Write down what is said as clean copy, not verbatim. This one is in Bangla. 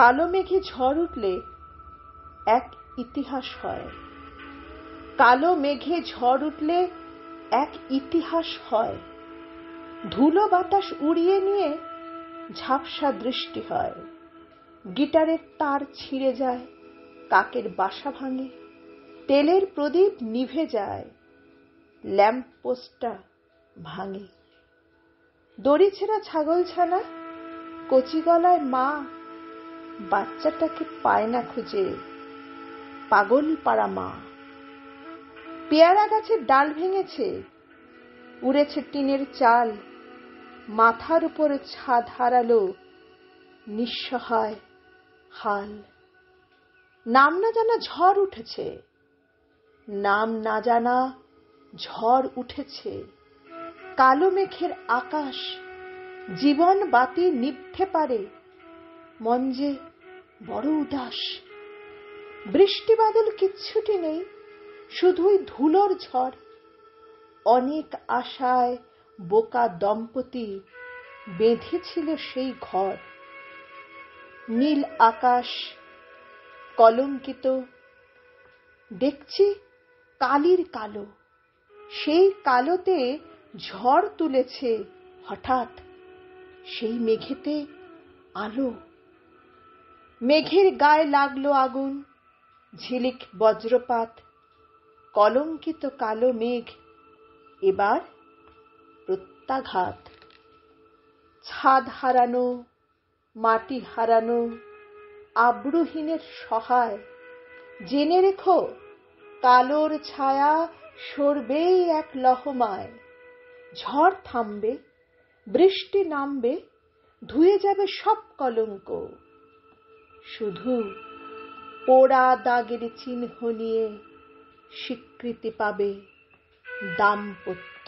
কালো মেঘে ঝড় উঠলে এক ইতিহাস হয়। কালো মেঘে ঝড় উঠলে এক ইতিহাস হয়। ধুলো বাতাস উড়িয়ে নিয়ে ঝাপসা দৃষ্টি হয়। গিটারের তার ছিঁড়ে যায়, কাকের বাসা ভাঙে, তেলের প্রদীপ নিভে যায়, ল্যাম্প পোস্টটা ভাঙে। দড়ি ছেঁড়া ছাগলছানা, কচি গলায় মা বাচ্চাটাকে পায় না খুঁজে, পাগল পাড়া মা। পেয়ারা গাছের ডাল ভেঙেছে, উড়েছে টিনের চাল, মাথার উপর ছাদ হারালো নিঃসহায় হাল। নাম না জানা ঝড় উঠেছে, নাম না জানা ঝড় উঠেছে। কালো মেঘের আকাশ জীবন বাতি নিভতে পারে, মন যে বড় উদাস। বৃষ্টি বাদল কিচ্ছুটি নেই, শুধুই ধুলোর ঝড়। অনেক আশায় বোকা দম্পতি বেঁধেছিল সেই ঘর। নীল আকাশ কলঙ্কিত, দেখছি কালির কালো। সেই কালোতে ঝড় তুলেছে হঠাৎ, সেই মেঘেতে আলো। মেঘের গায়ে লাগলো আগুন, ঝিলিক বজ্রপাত। কলঙ্কিত কালো মেঘ এবার প্রত্যাঘাত। ছাদ হারানো, মাটি হারানো, আব্রুহীনের সহায়। জেনে রেখো, কালোর ছায়া সরবেই এক লহমায়। ঝড় থামবে, বৃষ্টি নামবে, ধুয়ে যাবে সব কলঙ্ক। শুধু পোড়া দাগের চিহ্ন নিয়ে স্বীকৃতি পাবে দাম্পত্য।